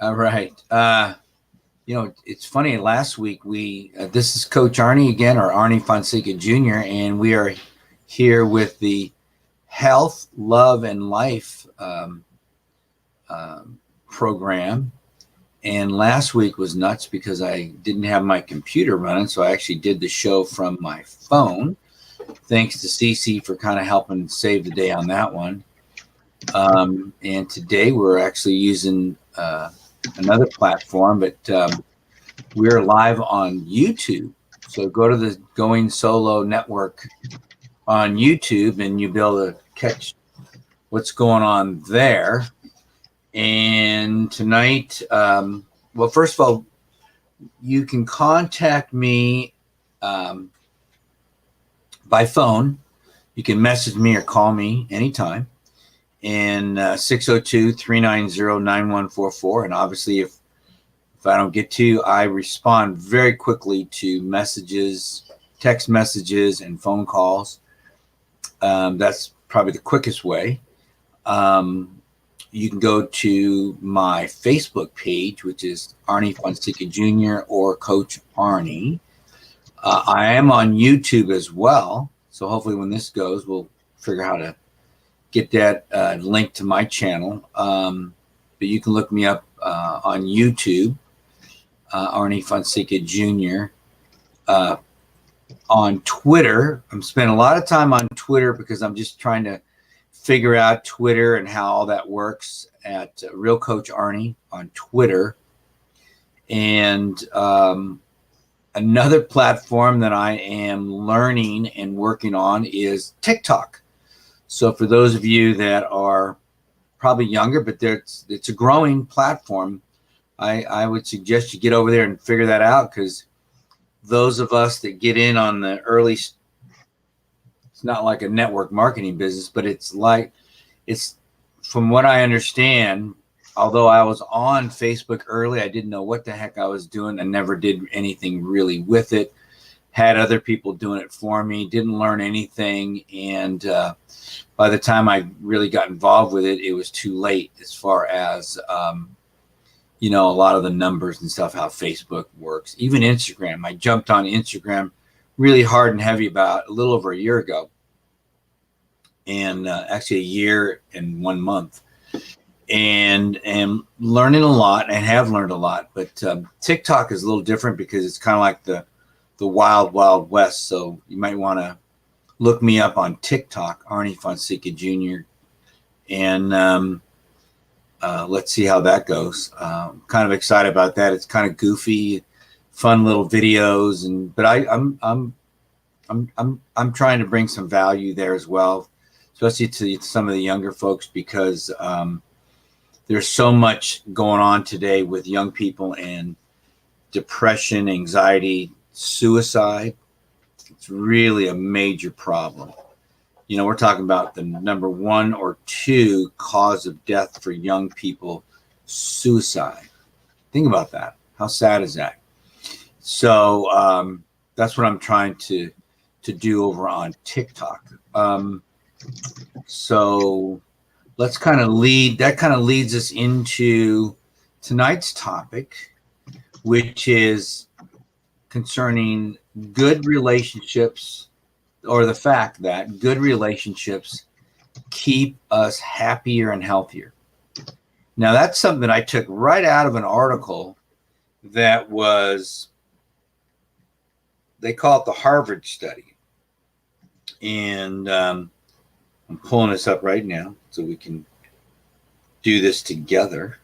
All right. It's funny. Last week this is Coach Arnie again, or Arnie Fonseca Jr., and we are here with the Health, Love, and Life program. And last week was nuts because I didn't have my computer running, so I actually did the show from my phone. Thanks to Cece for kind of helping save the day on that one. And today we're actually using another platform, but we're live on YouTube. So go to the Going Solo Network on YouTube and you'll be able to catch what's going on there. And tonight, well, first of all, you can contact me by phone. You can message me or call me anytime. And 602-390-9144. And obviously, if I don't get to you, I respond very quickly to messages, text messages, and phone calls. That's probably the quickest way. You can go to my Facebook page, which is Arnie Fonseca Jr. or Coach Arnie. I am on YouTube as well. So hopefully when this goes, we'll figure out how to get that link to my channel. But you can look me up on YouTube, Arnie Fonseca Jr. On Twitter, I'm spending a lot of time on Twitter because I'm just trying to figure out Twitter and how all that works at Real Coach Arnie on Twitter. And another platform that I am learning and working on is TikTok. So for those of you that are probably younger, but it's a growing platform, I would suggest you get over there and figure that out, because those of us that get in on the early, it's not like a network marketing business, but it's from what I understand, although I was on Facebook early, I didn't know what the heck I was doing. I never did anything really with it. Had other people doing it for me, didn't learn anything. And by the time I really got involved with it, it was too late as far as, a lot of the numbers and stuff, how Facebook works. Even Instagram. I jumped on Instagram really hard and heavy about a little over a year ago. And actually a year and 1 month. And learning a lot, and have learned a lot. But TikTok is a little different because it's kind of like the wild, wild west. So you might want to look me up on TikTok, Arnie Fonseca Jr. And let's see how that goes. Kind of excited about that. It's kind of goofy, fun little videos, but I'm trying to bring some value there as well, especially to some of the younger folks, because there's so much going on today with young people and depression, anxiety, suicide. It's really a major problem. We're talking about the number 1 or 2 cause of death for young people, suicide. Think about that. How sad is that? So that's what I'm trying to do over on TikTok. So let's kind of leads us into tonight's topic, which is concerning good relationships, or the fact that good relationships keep us happier and healthier. Now, that's something that I took right out of an article that they call it the Harvard study. And I'm pulling this up right now so we can do this together.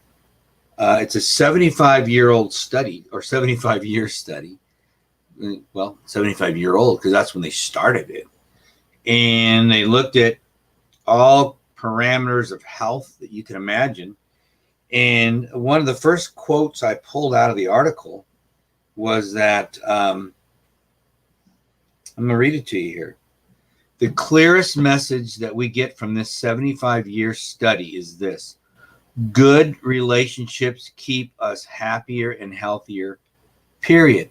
It's a 75-year-old study, or 75-year study. Well, 75-year-old, because that's when they started it. And they looked at all parameters of health that you can imagine. And one of the first quotes I pulled out of the article was that, I'm going to read it to you here. The clearest message that we get from this 75-year study is this: good relationships keep us happier and healthier, period.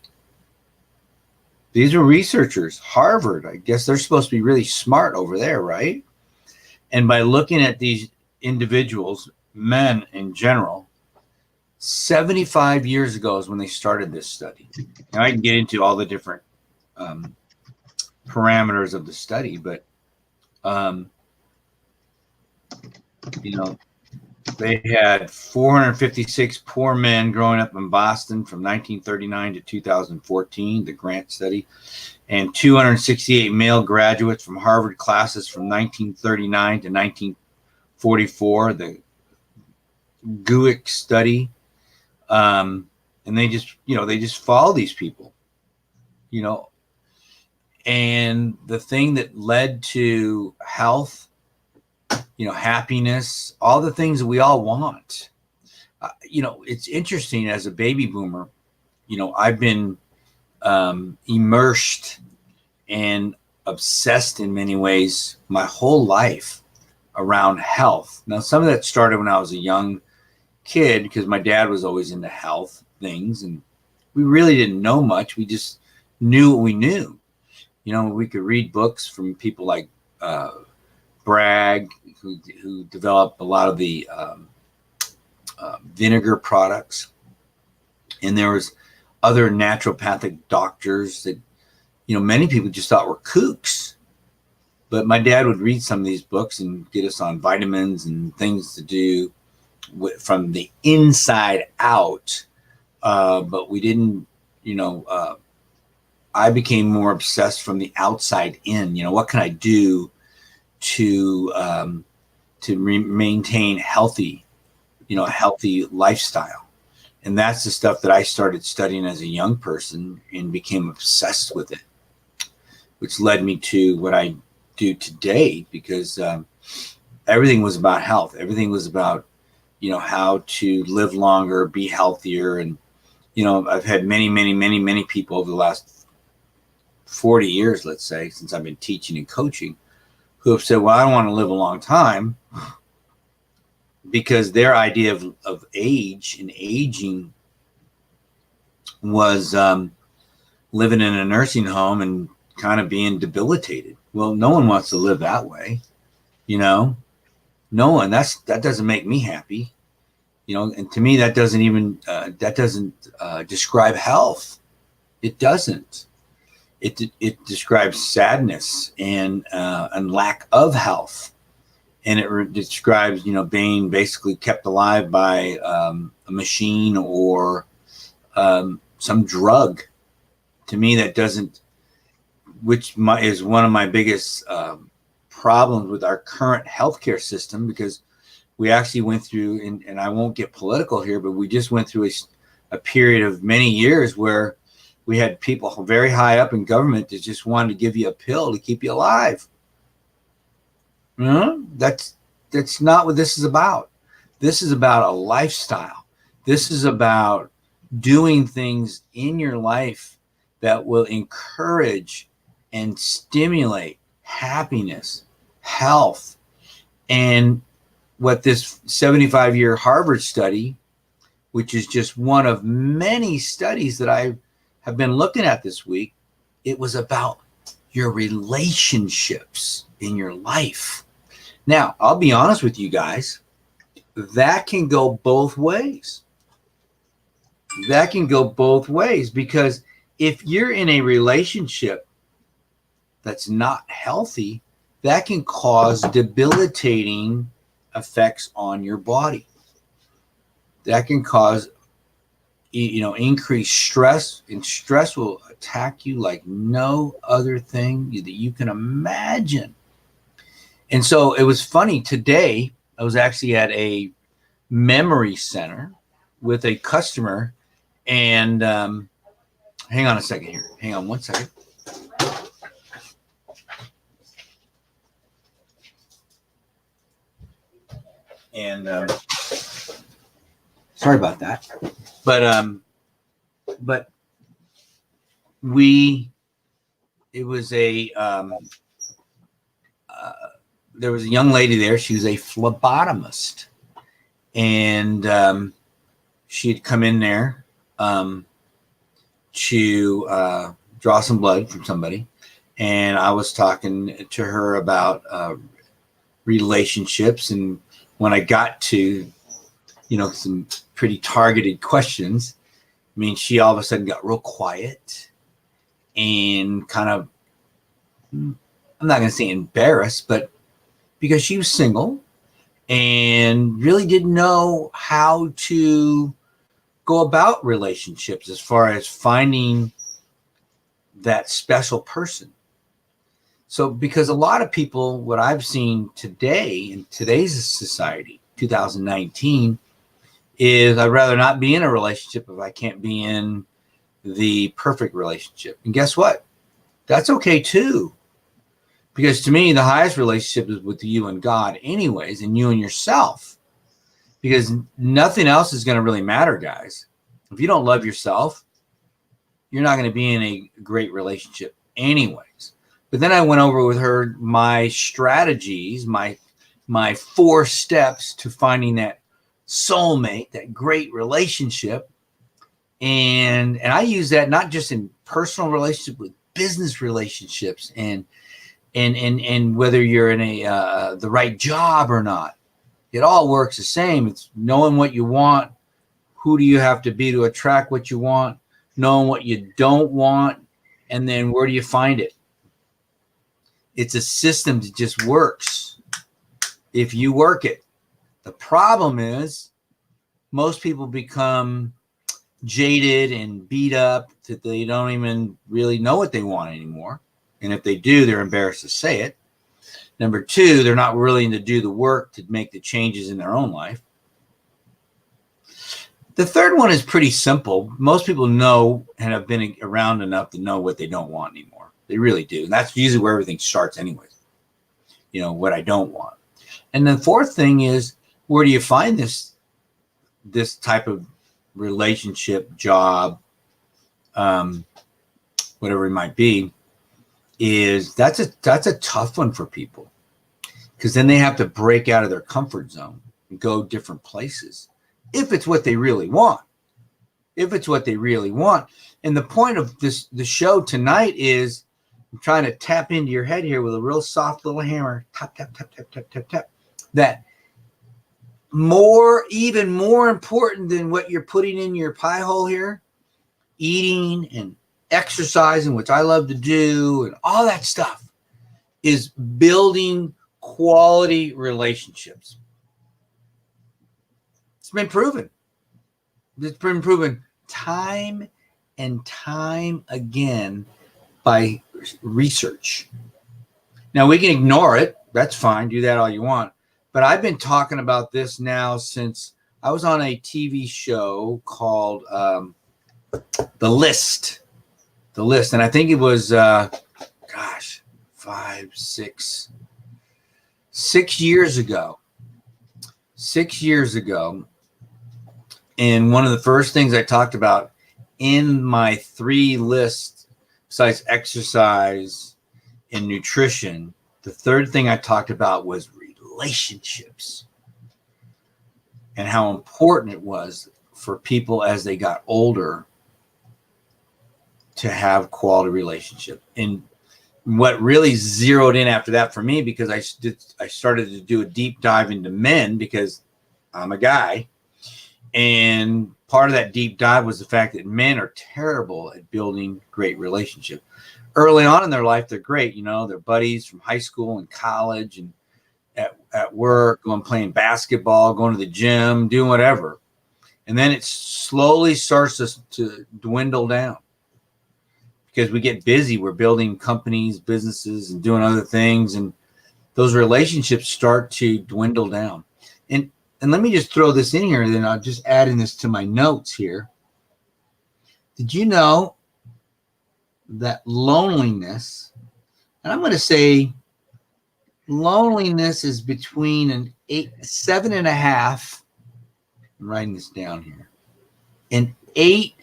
These are researchers, Harvard. I guess they're supposed to be really smart over there, right? And by looking at these individuals, men in general, 75 years ago is when they started this study. Now I can get into all the different parameters of the study, but you know, they had 456 poor men growing up in Boston from 1939 to 2014, the Grant study, and 268 male graduates from Harvard classes from 1939 to 1944, the Guick study. And they just follow these people, and the thing that led to health, happiness, all the things that we all want. It's interesting as a baby boomer, I've been immersed and obsessed in many ways my whole life around health. Now, some of that started when I was a young kid because my dad was always into health things, and we really didn't know much. We just knew what we knew. We could read books from people like Bragg, who developed a lot of the vinegar products. And there was other naturopathic doctors that, many people just thought were kooks. But my dad would read some of these books and get us on vitamins and things to do from the inside out. But we didn't, I became more obsessed from the outside in. What can I do to maintain healthy, a healthy lifestyle? And that's the stuff that I started studying as a young person and became obsessed with it, which led me to what I do today, because everything was about health. Everything was about, how to live longer, be healthier. And, I've had many people over the last 40 years, let's say, since I've been teaching and coaching, who have said, well, I don't want to live a long time, because their idea of age and aging was living in a nursing home and kind of being debilitated. Well, no one wants to live that way. No one. That doesn't make me happy. And to me, that doesn't even describe health. It doesn't. It describes sadness and lack of health, and it describes being basically kept alive by a machine or some drug. To me, that doesn't, is one of my biggest problems with our current healthcare system, because we actually went through, and I won't get political here, but we just went through a period of many years where we had people very high up in government that just wanted to give you a pill to keep you alive. That's not what this is about. This is about a lifestyle. This is about doing things in your life that will encourage and stimulate happiness, health. And what this 75-year Harvard study, which is just one of many studies that I have been looking at this week, it was about your relationships in your life. Now, I'll be honest with you guys, that can go both ways. That can go both ways, because if you're in a relationship that's not healthy, that can cause debilitating effects on your body. That can cause increased stress, and stress will attack you like no other thing that you can imagine. And so it was funny today. I was actually at a memory center with a customer, and hang on a second here. Hang on one second. And sorry about that. But it was there was a young lady there. She was a phlebotomist, and she had come in there to draw some blood from somebody. And I was talking to her about relationships. And when I got to some pretty targeted questions. I mean, she all of a sudden got real quiet and kind of, I'm not going to say embarrassed, but because she was single and really didn't know how to go about relationships as far as finding that special person. So because a lot of people, what I've seen today in today's society, 2019, is I'd rather not be in a relationship if I can't be in the perfect relationship. And guess what? That's okay too. Because to me, the highest relationship is with you and God anyways, and you and yourself. Because nothing else is going to really matter, guys. If you don't love yourself, you're not going to be in a great relationship anyways. But then I went over with her my strategies, my 4 steps to finding that soulmate, that great relationship. And I use that not just in personal relationships, with business relationships, and whether you're in the right job or not. It all works the same. It's knowing what you want. Who do you have to be to attract what you want? Knowing what you don't want. And then where do you find it? It's a system that just works if you work it. The problem is most people become jaded and beat up that they don't even really know what they want anymore. And if they do, they're embarrassed to say it. Number 2, they're not willing to do the work to make the changes in their own life. The third one is pretty simple. Most people know and have been around enough to know what they don't want anymore. They really do. And that's usually where everything starts anyways. What I don't want. And the fourth thing is, where do you find this type of relationship, job, whatever it might be? That's a tough one for people, because then they have to break out of their comfort zone and go different places if it's what they really want. And the point of the show tonight is I'm trying to tap into your head here with a real soft little hammer. Tap, tap, tap, tap, tap, tap, tap. That even more important than what you're putting in your pie hole here, eating and exercising, which I love to do, and all that stuff, is building quality relationships. It's been proven. It's been proven time and time again by research. Now, we can ignore it. That's fine. Do that all you want. But I've been talking about this now since I was on a TV show called The List. And I think it was, 6 years ago. 6 years ago. And one of the first things I talked about in my 3 lists, besides exercise and nutrition, the third thing I talked about was relationships, and how important it was for people as they got older to have quality relationship. And what really zeroed in after that for me, because I started to do a deep dive into men, because I'm a guy, and part of that deep dive was the fact that men are terrible at building great relationships. Early on in their life, they're great. They're buddies from high school and college and at work, going playing basketball, going to the gym, doing whatever. And then it slowly starts to dwindle down, because we get busy. We're building companies, businesses, and doing other things. And those relationships start to dwindle down. And let me just throw this in here, and then I'll just add in this to my notes here. Did you know that loneliness, and I'm going to say loneliness, is between an 7.5, I'm writing this down here, an $8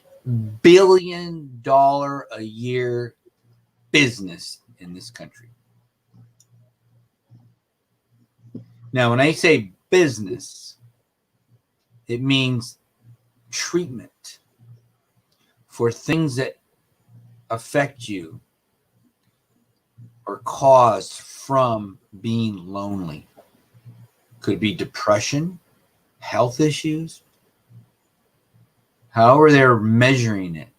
billion a year business in this country. Now, when I say business, it means treatment for things that affect you or caused from being lonely. Could be depression, health issues, however they're measuring it,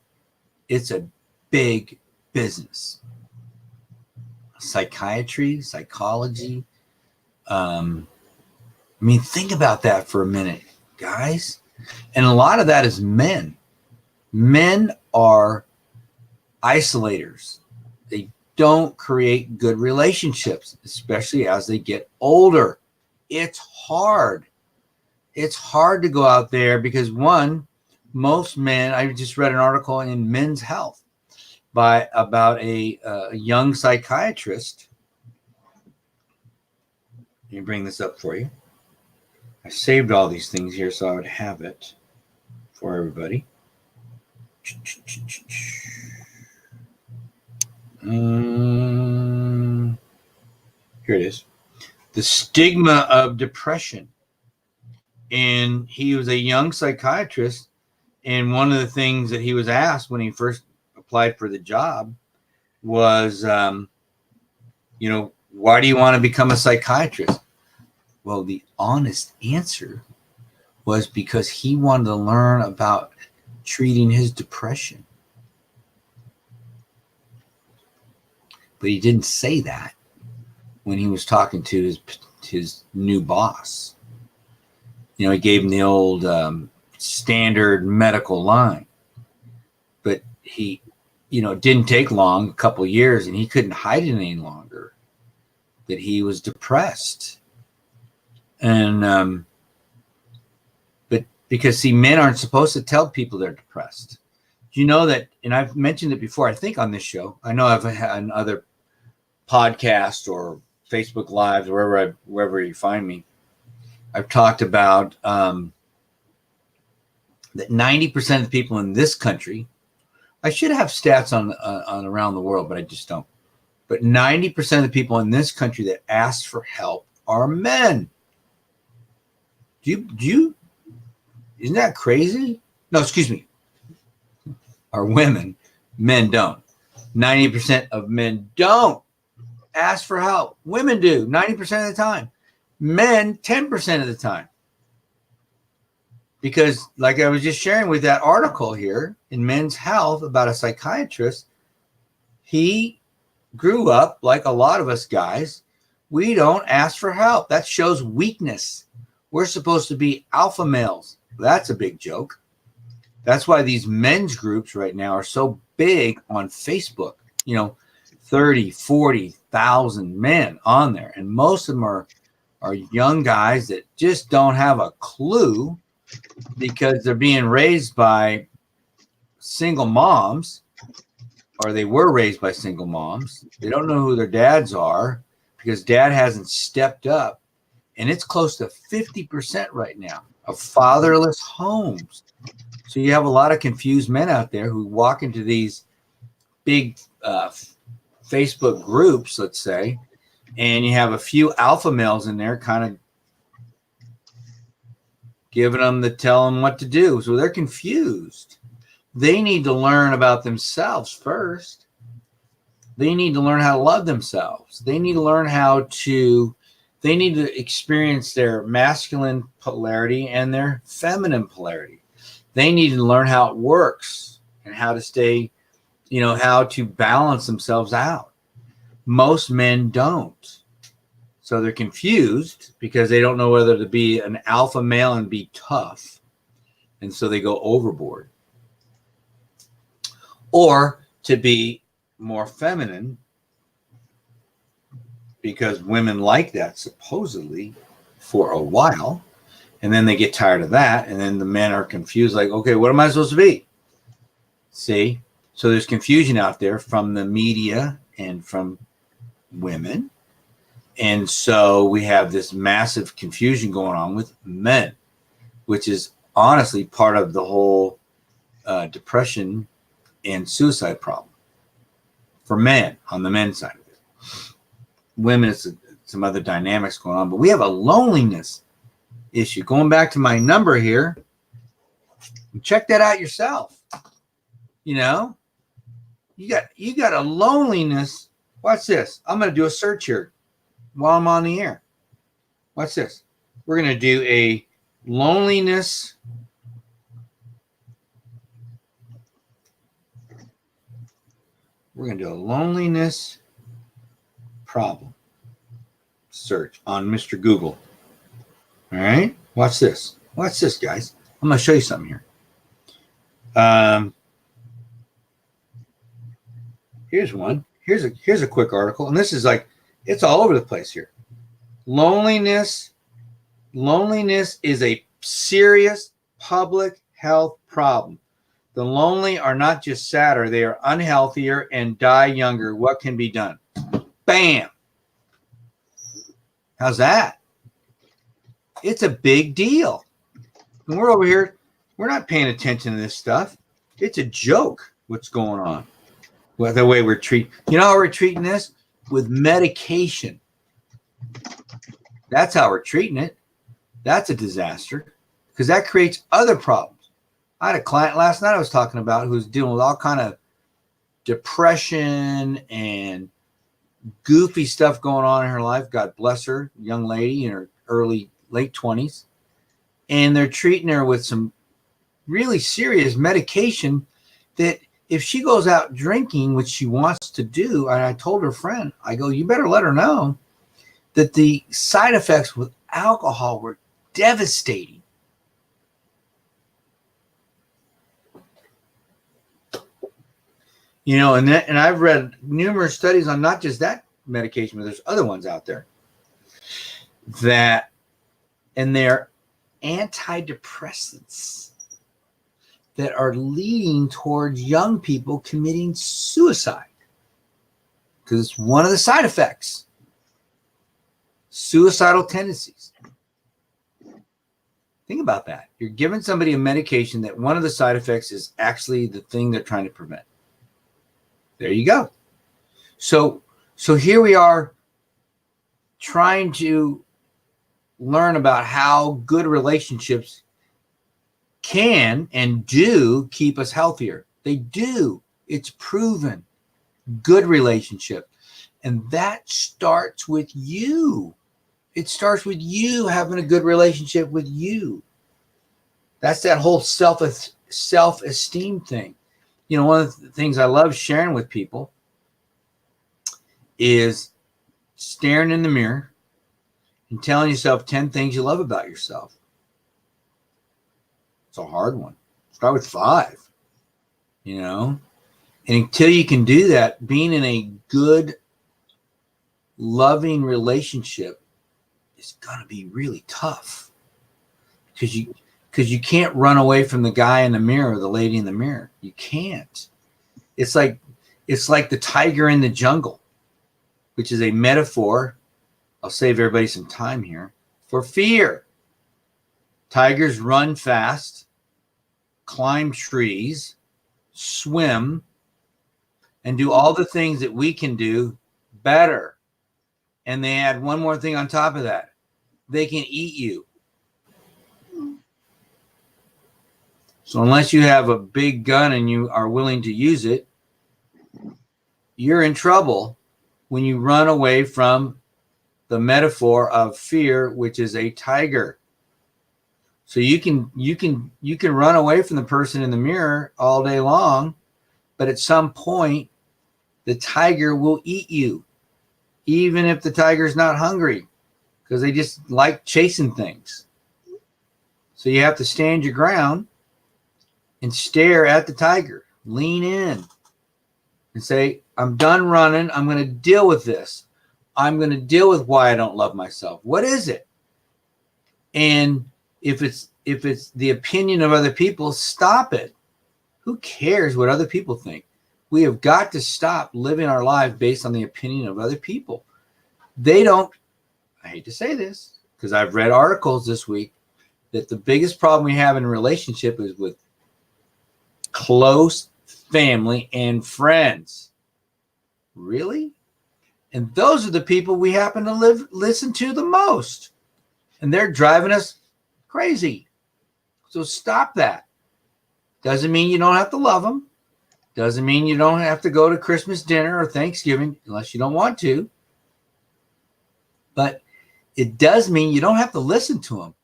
it's a big business. Psychiatry, psychology. I mean, think about that for a minute, guys. And a lot of that is men. Men are isolators. They don't create good relationships, especially as they get older. It's hard. It's hard to go out there because, one, most men, I just read an article in Men's Health about a young psychiatrist. Let me bring this up for you. I saved all these things here so I would have it for everybody. Here it is. The stigma of depression. And he was a young psychiatrist. And one of the things that he was asked when he first applied for the job was, why do you want to become a psychiatrist? Well, the honest answer was because he wanted to learn about treating his depression. But he didn't say that when he was talking to his new boss. He gave him the old standard medical line. But he, it didn't take long, a couple of years, and he couldn't hide it any longer, that he was depressed. And but because, see, men aren't supposed to tell people they're depressed. Do you know that, and I've mentioned it before, I think on this show, I know I've had on other podcasts or Facebook Lives, wherever you find me, I've talked about that 90% of the people in this country, I should have stats on around the world, but I just don't. But 90% of the people in this country that ask for help are men. Isn't that crazy? No, excuse me. Are women. Men don't. 90% of men don't ask for help. Women do 90% of the time. Men 10% of the time. Because, like I was just sharing with that article here in Men's Health about a psychiatrist, he grew up like a lot of us guys. We don't ask for help. That shows weakness. We're supposed to be alpha males. That's a big joke. That's why these men's groups right now are so big on Facebook. 30, 40,000 men on there. And most of them are young guys that just don't have a clue because they're being raised by single moms, or they were raised by single moms. They don't know who their dads are because dad hasn't stepped up. And it's close to 50% right now of fatherless homes. So you have a lot of confused men out there who walk into these big Facebook groups, let's say, and you have a few alpha males in there kind of tell them what to do. So they're confused. They need to learn about themselves first. They need to learn how to love themselves. They need to learn they need to experience their masculine polarity and their feminine polarity. They need to learn how it works and how to stay, how to balance themselves out. Most men don't. So they're confused because they don't know whether to be an alpha male and be tough. And so they go overboard. Or to be more feminine, because women like that supposedly for a while. And then they get tired of that. And then the men are confused, like, okay, what am I supposed to be? See? So there's confusion out there from the media and from women. And so we have this massive confusion going on with men, which is honestly part of the whole depression and suicide problem for men on the men's side of it. Women, it's some other dynamics going on, but we have a loneliness issue. Going back to my number here, check that out yourself. You got a loneliness. Watch this. I'm going to do a search here while I'm on the air. Watch this. We're going to do a Loneliness we're going to do a loneliness problem search on Mr. Google. All right, watch this. Watch this, guys. I'm going to show you something here. Here's one. Here's a quick article, and this is like, it's all over the place here. Loneliness is a serious public health problem. The lonely are not just sadder, they are unhealthier and die younger. What can be done? Bam. How's that? It's a big deal. And we're over here, we're not paying attention to this stuff. It's a joke what's going on. Well, the way we're treating, you know how we're treating this? With medication. That's how we're treating it. That's a disaster because that creates other problems. I had a client last night I was talking about who's dealing with all kind of depression and goofy stuff going on in her life. God bless her, young lady in her late 20s. And they're treating her with some really serious medication that if she goes out drinking, which she wants to do, and I told her friend, I go, you better let her know that the side effects with alcohol were devastating. You know, and I've read numerous studies on not just that medication, but there's other ones out there that, and they're antidepressants that are leading towards young people committing suicide because it's one of the side effects. Suicidal tendencies. Think about that. You're giving somebody a medication that one of the side effects is actually the thing they're trying to prevent. There you go. So here we are trying to learn about how good relationships can and do keep us healthier. They do. It's proven. Good relationship. And that starts with you. It starts with you having a good relationship with you. That's that whole self-esteem thing. You know, one of the things I love sharing with people is staring in the mirror and telling yourself 10 things you love about yourself. It's a hard one. Start with 5, you know. And until you can do that, being in a good, loving relationship is going to be really tough because you can't run away from the guy in the mirror or the lady in the mirror. You can't. It's like the tiger in the jungle, which is a metaphor. I'll save everybody some time here for fear. Tigers run fast, climb trees, swim, and do all the things that we can do better. And they add one more thing on top of that. They can eat you. So unless you have a big gun and you are willing to use it, you're in trouble when you run away from the metaphor of fear, which is a tiger. So you can run away from the person in the mirror all day long, but at some point the tiger will eat you, even if the tiger's not hungry, because they just like chasing things. So you have to stand your ground and stare at the tiger, lean in and say, I'm done running. I'm going to deal with this. I'm going to deal with why I don't love myself. What is it? And if it's the opinion of other people, stop it. Who cares what other people think? We have got to stop living our life based on the opinion of other people. They don't, I hate to say this, because I've read articles this week that the biggest problem we have in a relationship is with close family and friends. Really? And those are the people we happen to listen to the most. And they're driving us crazy. So stop that. Doesn't mean you don't have to love them. Doesn't mean you don't have to go to Christmas dinner or Thanksgiving unless you don't want to. But it does mean you don't have to listen to them.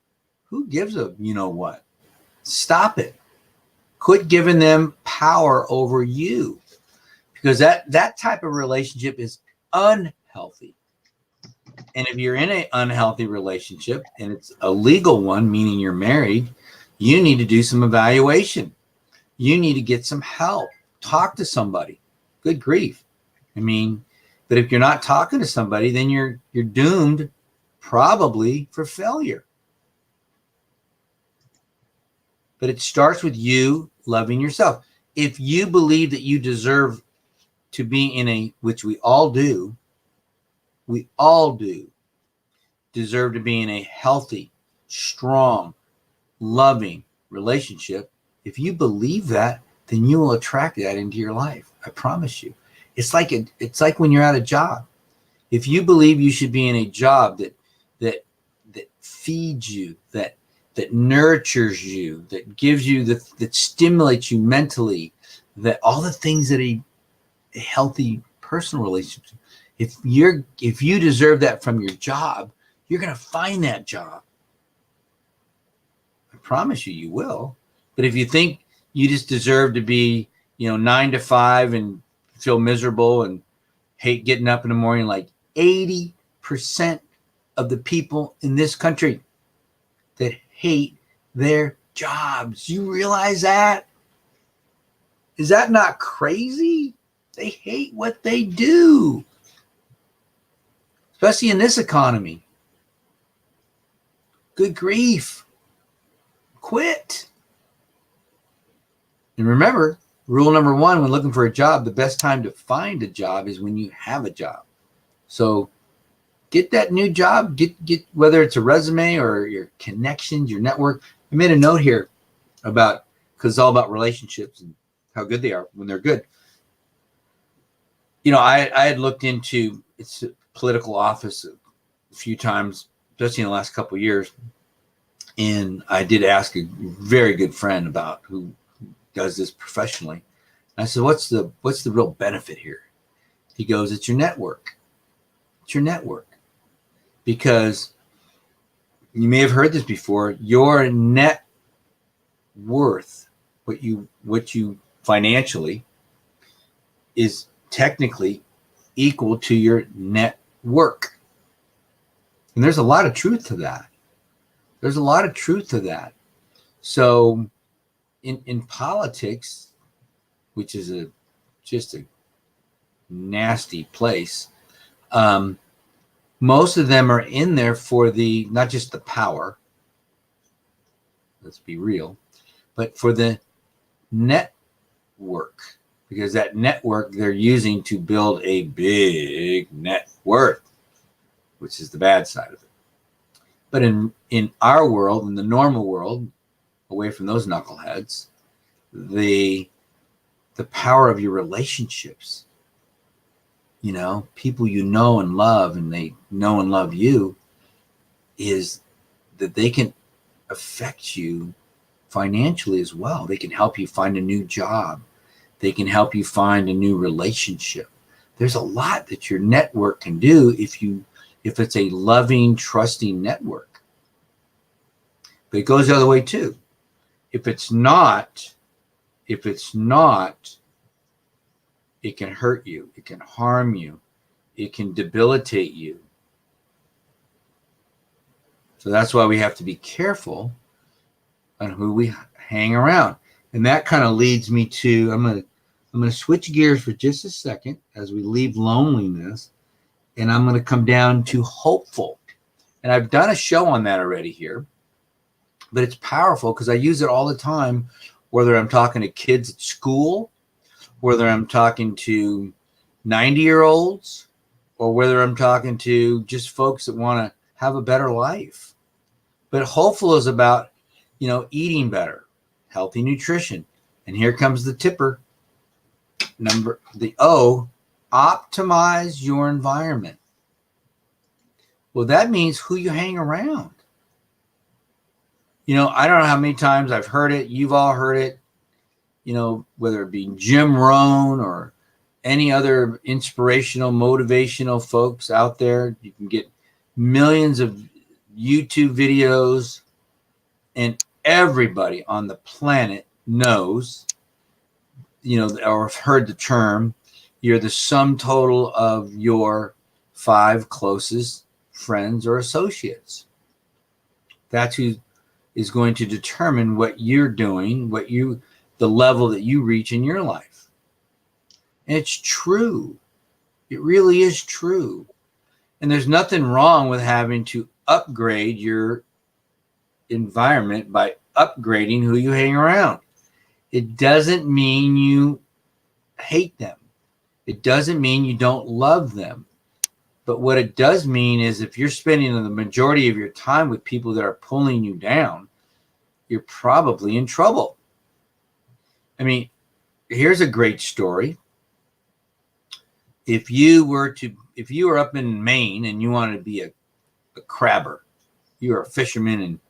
Who gives a you know what? Stop it. Quit giving them power over you, because that type of relationship is unhealthy. And if you're in an unhealthy relationship and it's a legal one, meaning you're married, you need to do some evaluation. You need to get some help. Talk to somebody. Good grief. I mean, but if you're not talking to somebody, then you're doomed probably for failure. But it starts with you loving yourself. If you believe that you deserve to be in a, which we all do deserve to be in a healthy, strong, loving relationship. If you believe that, then you will attract that into your life. I promise you. It's like when you're at a job. If you believe you should be in a job that feeds you, that nurtures you, that gives you that stimulates you mentally, that all the things that a healthy personal relationship, if you deserve that from your job, you're going to find that job. I promise you, you will. But if you think you just deserve to be, 9 to 5 and feel miserable and hate getting up in the morning, like 80% of the people in this country that hate their jobs. You realize that? Is that not crazy? They hate what they do, especially in this economy. Good grief. Quit. And remember, rule number 1, when looking for a job, the best time to find a job is when you have a job. So get that new job, get whether it's a resume or your connections, your network. I made a note here about, because it's all about relationships and how good they are when they're good. I had looked into its political office a few times, especially in the last couple of years. And I did ask a very good friend about who does this professionally. And I said, what's the real benefit here? He goes, it's your network. It's your network. Because you may have heard this before, your net worth, what you financially, is technically equal to your net work. And there's a lot of truth to that. So in politics, which is just a nasty place, most of them are in there for not just the power, let's be real, but for the network, because that network they're using to build a big net worth, which is the bad side of it. But in our world, in the normal world, away from those knuckleheads, the power of your relationships, people you know and love, and they know and love you, is that they can affect you financially as well. They can help you find a new job. They can help you find a new relationship. There's a lot that your network can do if it's a loving, trusting network. But it goes the other way too. If it's not, it can hurt you. It can harm you. It can debilitate you. So that's why we have to be careful on who we hang around. And that kind of leads me to, I'm going to switch gears for just a second as we leave loneliness, and I'm going to come down to hopeful. And I've done a show on that already here, but it's powerful because I use it all the time, whether I'm talking to kids at school, whether I'm talking to 90-year-olds, or whether I'm talking to just folks that want to have a better life. But hopeful is about, eating better, healthy nutrition. And here comes the tipper. The O, optimize your environment. Well, that means who you hang around. I don't know how many times I've heard it. You've all heard it. Whether it be Jim Rohn or any other inspirational, motivational folks out there. You can get millions of YouTube videos And everybody on the planet knows, or have heard the term, you're the sum total of your 5 closest friends or associates. That's who is going to determine what you're doing, the level that you reach in your life. And it's true. It really is true. And there's nothing wrong with having to upgrade your environment by upgrading who you hang around. It doesn't mean you hate them. It doesn't mean you don't love them. But what it does mean is if you're spending the majority of your time with people that are pulling you down, you're probably in trouble. I mean, here's a great story. If you were up in Maine and you wanted to be a crabber, you were a fisherman,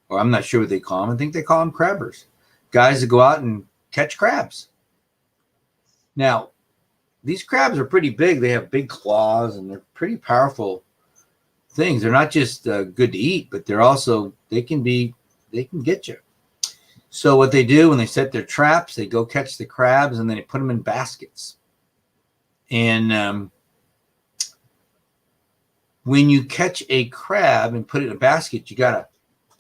or I'm not sure what they call them. I think they call them crabbers. Guys that go out and catch crabs. Now, these crabs are pretty big. They have big claws and they're pretty powerful things. They're not just good to eat, but they're also, they can get you. So what they do when they set their traps, they go catch the crabs and then they put them in baskets. And when you catch a crab and put it in a basket, you got to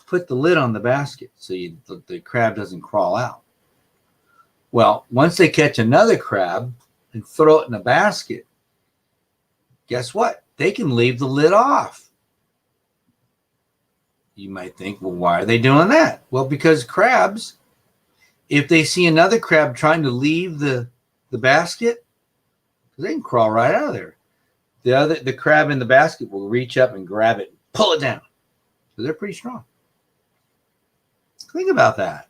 put the lid on the basket so the crab doesn't crawl out. Well, once they catch another crab and throw it in a basket, guess what? They can leave the lid off. You might think, well, why are they doing that? Well, because crabs, if they see another crab trying to leave the basket, they can crawl right out of there. The crab in the basket will reach up and grab it, and pull it down. So they're pretty strong. Think about that.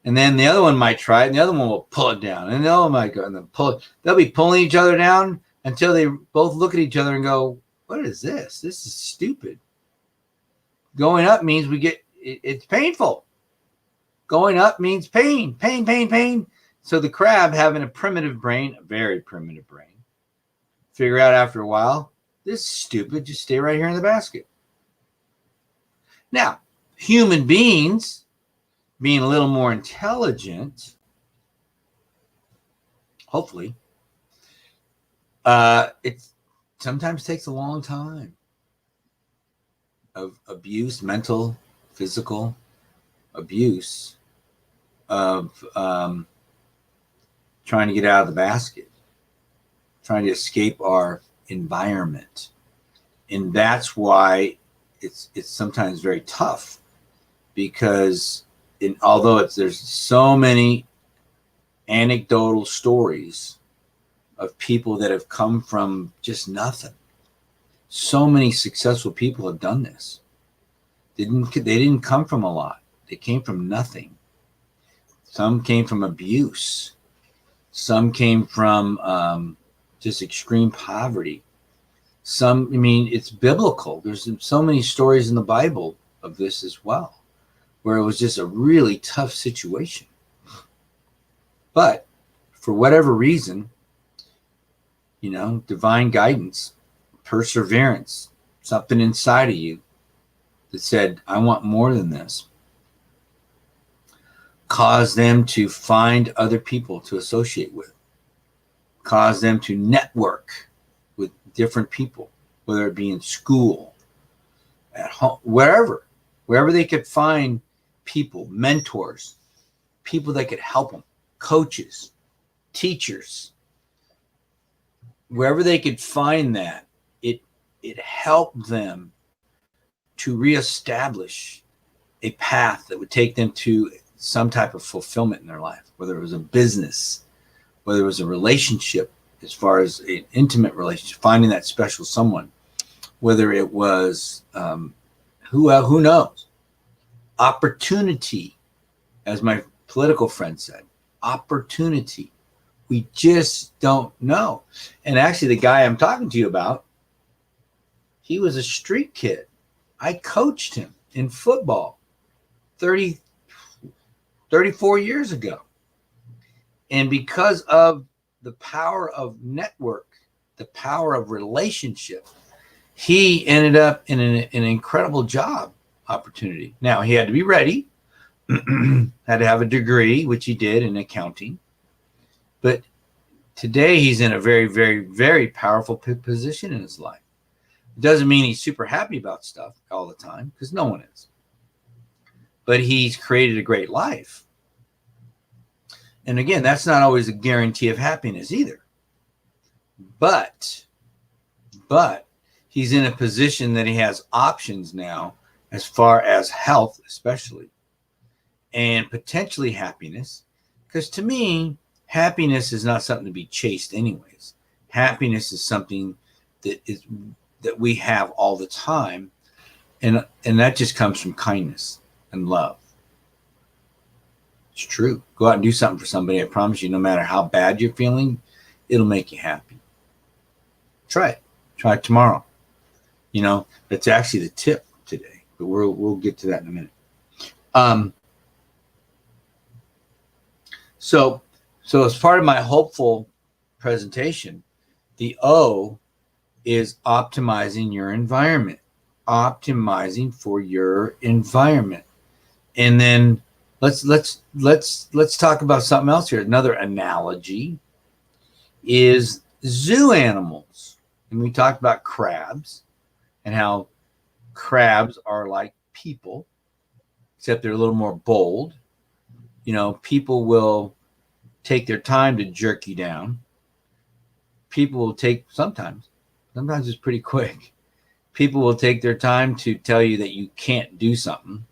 And then the other one might try it, and the other one will pull it down. And the other one might go and then pull it. They'll be pulling each other down until they both look at each other and go, what is this? This is stupid. Going up means it's painful. Going up means pain. So the crab, having a primitive brain, a very primitive brain, figure out after a while, this is stupid. Just stay right here in the basket. Now, human beings, being a little more intelligent, hopefully, it sometimes takes a long time of abuse, mental, physical abuse, of trying to get out of the basket, trying to escape our environment. And that's why it's sometimes very tough, because although there's so many anecdotal stories of people that have come from just nothing. So many successful people have done this. They didn't come from a lot. They came from nothing. Some came from abuse. Some came from just extreme poverty. It's biblical. There's so many stories in the Bible of this as well, where it was just a really tough situation. But for whatever reason, divine guidance, perseverance, something inside of you that said, I want more than this, caused them to find other people to associate with, caused them to network with different people, whether it be in school, at home, wherever they could find people, mentors, people that could help them, coaches, teachers, wherever they could find that, it helped them to reestablish a path that would take them to some type of fulfillment in their life, whether it was a business, whether it was a relationship, as far as an intimate relationship, finding that special someone, whether it was who knows, opportunity, as my political friend said, opportunity. We just don't know. And actually, the guy I'm talking to you about, he was a street kid. I coached him in football 34 years ago. And because of the power of network, the power of relationship, he ended up in an incredible job. opportunity. Now, he had to be ready, had to have a degree, which he did in accounting. But today he's in a very, very, very powerful position in his life. It doesn't mean he's super happy about stuff all the time, because no one is. But he's created a great life. And again, that's not always a guarantee of happiness either. But he's in a position that he has options now as far as health, especially, and potentially happiness. Because to me, happiness is not something to be chased anyways. Happiness is something that we have all the time. And that just comes from kindness and love. It's true. Go out and do something for somebody. I promise you, no matter how bad you're feeling, it'll make you happy. Try it. Try it tomorrow. You know, that's actually the tip today, but we'll get to that in a minute. So as part of my hopeful presentation, the O is optimizing your environment, optimizing for your environment. And then let's talk about something else here. Another analogy is zoo animals. And we talked about crabs and how crabs are like people, except they're a little more bold. You know, people will take their time to jerk you down. People will take, sometimes it's pretty quick. People will take their time to tell you that you can't do something.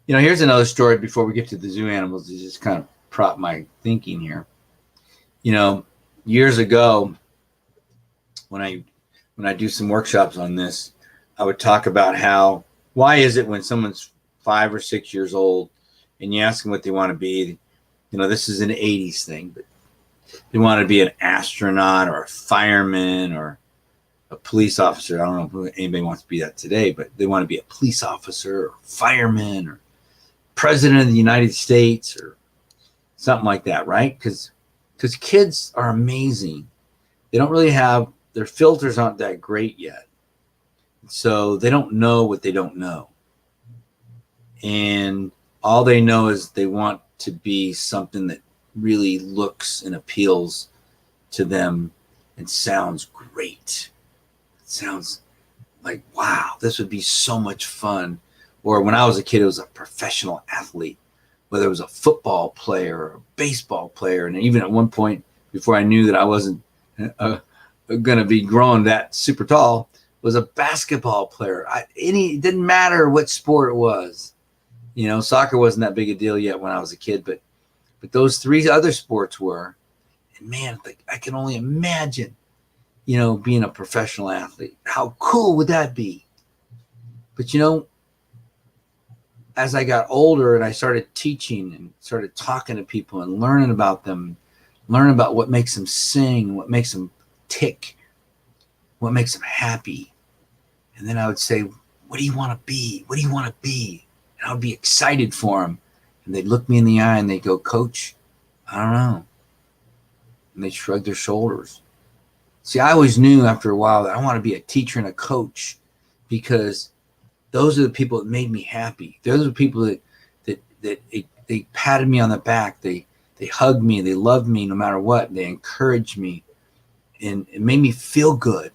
You know, here's another story before we get to the zoo animals to just kind of prop my thinking here. You know, years ago, when I do some workshops on this, I would talk about why is it when someone's 5 or 6 years old and you ask them what they want to be, you know, this is an 80s thing, but they want to be an astronaut or a fireman or a police officer. I don't know if anybody wants to be that today, but they want to be a police officer or fireman or president of the United States or something like that, right? Because kids are amazing. They don't really have, their filters aren't that great yet. So they don't know what they don't know. And all they know is they want to be something that really looks and appeals to them and sounds great. It sounds like, wow, this would be so much fun. Or when I was a kid, it was a professional athlete, whether it was a football player or a baseball player. And even at one point, before I knew that I wasn't going to be growing that super tall, was a basketball player. It didn't matter what sport it was. You know, soccer wasn't that big a deal yet when I was a kid, but those 3 other sports were. And man, I can only imagine, you know, being a professional athlete. How cool would that be? But, you know, as I got older and I started teaching and started talking to people and learning about them, learning about what makes them sing, what makes them tick, what makes them happy. And then I would say, what do you want to be? What do you want to be? And I would be excited for them. And they'd look me in the eye and they'd go, Coach, I don't know. And they'd shrug their shoulders. See, I always knew after a while that I want to be a teacher and a coach, because those are the people that made me happy. Those are the people that they patted me on the back. They hugged me. They loved me no matter what. They encouraged me. And it made me feel good.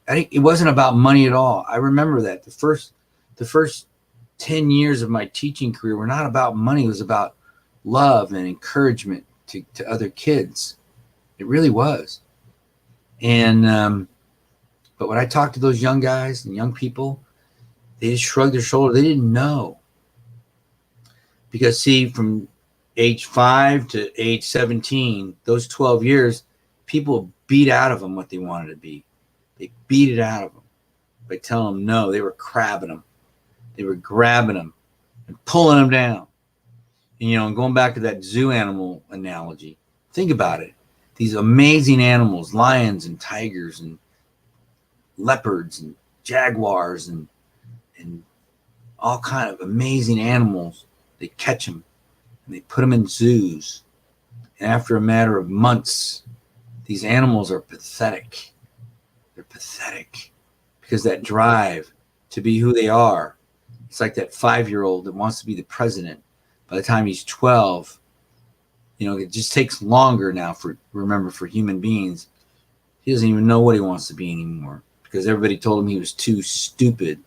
It wasn't about money at all. I remember that the first 10 years of my teaching career were not about money. It was about love and encouragement to other kids. It really was. And but when I talked to those young guys and young people, they just shrugged their shoulder. They didn't know. Because see, from age 5 to age 17, those 12 years, people beat out of them what they wanted to be. They beat it out of them by telling them no. They were crabbing them. They were grabbing them and pulling them down. And, you know, and going back to that zoo animal analogy, think about it. These amazing animals, lions and tigers and leopards and jaguars and all kind of amazing animals, they catch them and they put them in zoos. And after a matter of months, these animals are pathetic. They're pathetic because that drive to be who they are It's like that 5-year-old that wants to be the president. By the time he's 12, it just takes longer now for human beings. He doesn't even know what he wants to be anymore because everybody told him he was too stupid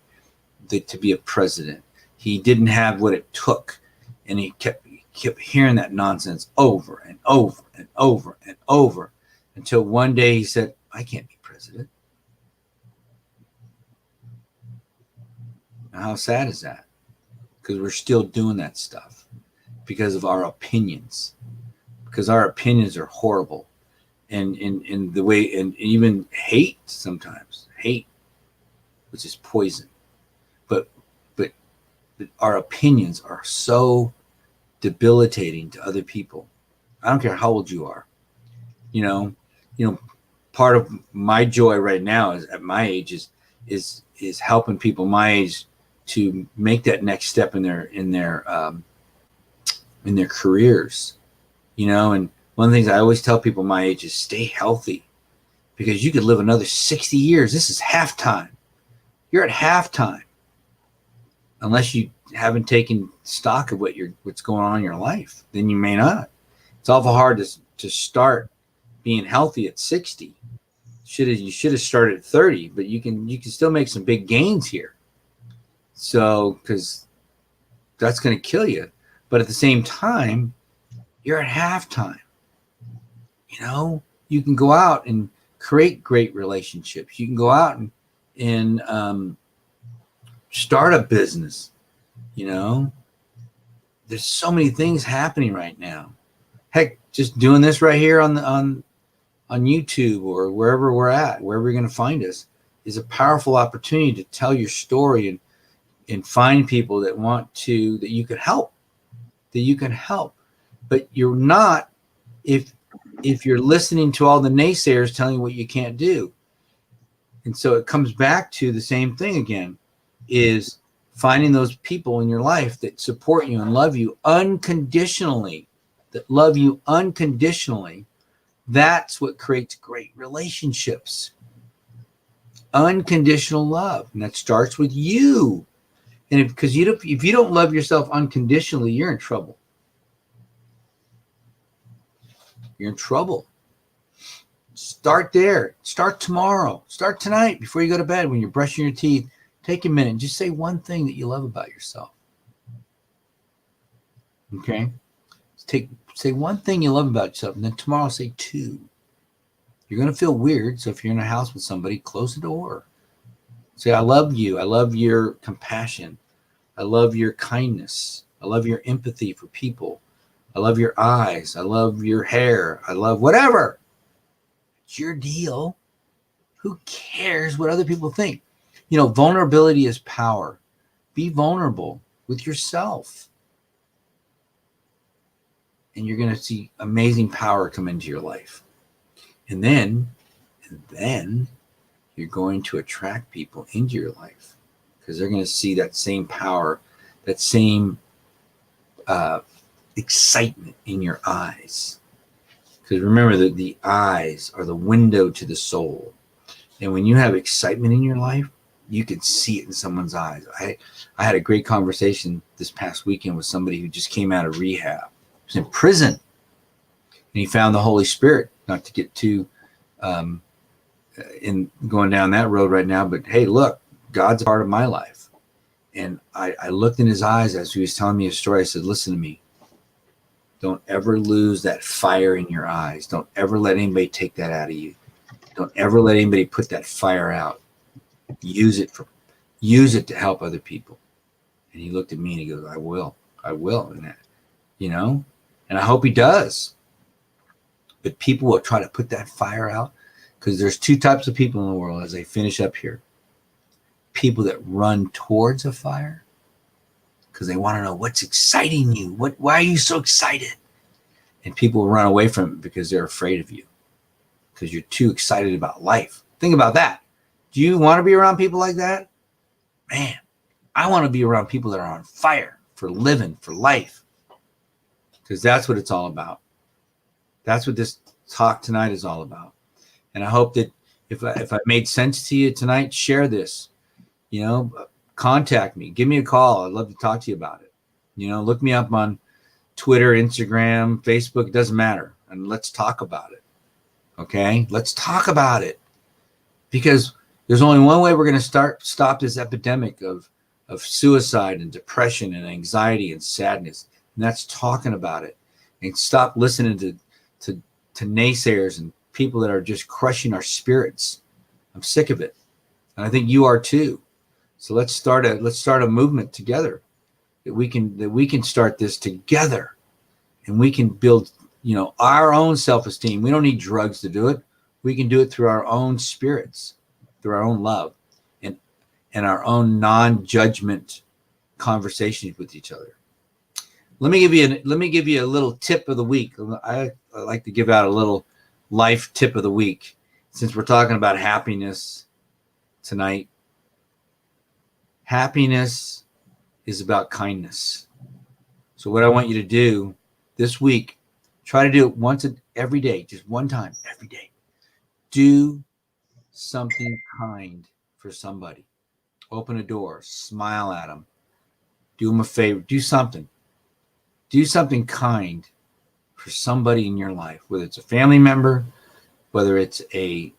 to be a president. He didn't have what it took, and he kept hearing that nonsense over and over and over and over until one day he said, I can't be president. Now, how sad is that? Because we're still doing that stuff because of our opinions, because our opinions are horrible. And in the way, and even hate sometimes, which is poison. But our opinions are so debilitating to other people. I don't care how old you are. Part of my joy right now is at my age is helping people my age to make that next step in their careers. And one of the things I always tell people my age is stay healthy, because you could live another 60 years. This is halftime. You're at halftime. Unless you haven't taken stock of what's going on in your life, then you may not. It's awful hard to start being healthy at 60. You should have started at 30, but you can still make some big gains here. So, because that's going to kill you. But at the same time, you're at halftime. You can go out and create great relationships. You can go out and start a business. There's so many things happening right now. Heck, just doing this right here on YouTube or wherever we're at, wherever you're going to find us, is a powerful opportunity to tell your story and find people that you can help. But you're not if you're listening to all the naysayers telling you what you can't do. And so it comes back to the same thing again, is finding those people in your life that support you and love you unconditionally, That's what creates great relationships. Unconditional love. And that starts with you. And if you don't love yourself unconditionally, you're in trouble. You're in trouble. Start there. Start tomorrow. Start tonight before you go to bed. When you're brushing your teeth, take a minute and just say one thing that you love about yourself. Okay? Say one thing you love about yourself, and then tomorrow say 2. You're going to feel weird, so if you're in a house with somebody, close the door. Say, I love you. I love your compassion. I love your kindness. I love your empathy for people. I love your eyes. I love your hair. I love whatever. It's your deal. Who cares what other people think? Vulnerability is power. Be vulnerable with yourself. And you're going to see amazing power come into your life. And then you're going to attract people into your life because they're going to see that same power, that same excitement in your eyes. Because remember that the eyes are the window to the soul. And when you have excitement in your life, you can see it in someone's eyes. I had a great conversation this past weekend with somebody who just came out of rehab. He was in prison. And he found the Holy Spirit, not to get too in going down that road right now, but hey, look, God's a part of my life. And I looked in his eyes as he was telling me a story. I said, listen to me. Don't ever lose that fire in your eyes. Don't ever let anybody take that out of you. Don't ever let anybody put that fire out. Use it to help other people. And he looked at me and he goes, I will. And that, and I hope he does. But people will try to put that fire out, because there's 2 types of people in the world as I finish up here. People that run towards a fire because they want to know what's exciting you. Why are you so excited? And people run away from it because they're afraid of you, because you're too excited about life. Think about that. Do you want to be around people like that? Man, I want to be around people that are on fire for living, for life, because that's what it's all about. That's what this talk tonight is all about. And I hope that if I made sense to you tonight, share this. contact me. Give me a call. I'd love to talk to you about it. Look me up on Twitter, Instagram, Facebook. It doesn't matter. And let's talk about it. Okay? Let's talk about it. Because there's only one way we're going to stop this epidemic of suicide and depression and anxiety and sadness. And that's talking about it. And stop listening to naysayers and people that are just crushing our spirits. I'm sick of it. And I think you are too. So let's start a movement together that we can start this together, and we can build, our own self-esteem. We don't need drugs to do it. We can do it through our own spirits, through our own love, and our own non-judgment conversations with each other. Let me give you a little tip of the week. I like to give out a little life tip of the week, since we're talking about happiness tonight. Happiness is about kindness. So what I want you to do this week, try to do it once every day, just one time every day. Do something kind for somebody. Open a door, smile at them, do them a favor, do something. Do something kind for somebody in your life, whether it's a family member, whether it's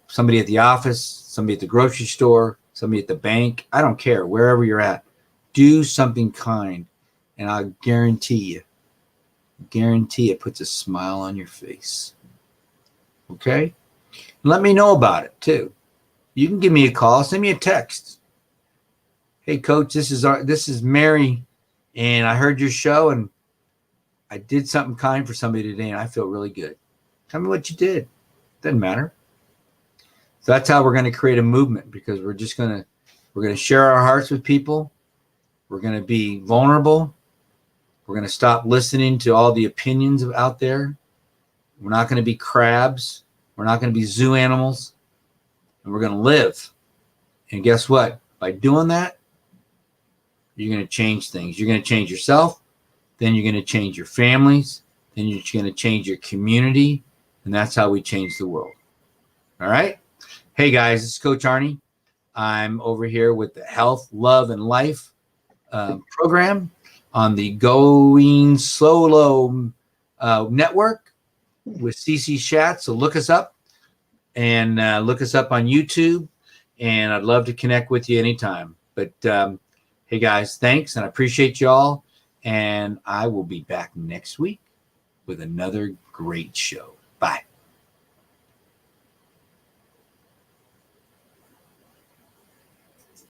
somebody at the office, somebody at the grocery store, somebody at the bank. I don't care, wherever you're at. Do something kind, and I guarantee it puts a smile on your face. Okay? Let me know about it too. You can give me a call, send me a text. Hey, Coach, this is Mary, and I heard your show, and I did something kind for somebody today, and I feel really good. Tell me what you did. Doesn't matter. So that's how we're going to create a movement, because we're going to share our hearts with people. We're going to be vulnerable. We're going to stop listening to all the opinions out there. We're not going to be crabs. We're not going to be zoo animals. And we're going to live. And guess what? By doing that, you're going to change things. You're going to change yourself. Then you're going to change your families. Then you're going to change your community. And that's how we change the world. All right? Hey, guys, this is Coach Arnie. I'm over here with the Health, Love, and Life program on the Going Solo network with CC Schatz. So look us up, and look us up on YouTube. And I'd love to connect with you anytime. But hey, guys, thanks. And I appreciate you all. And I will be back next week with another great show. Bye.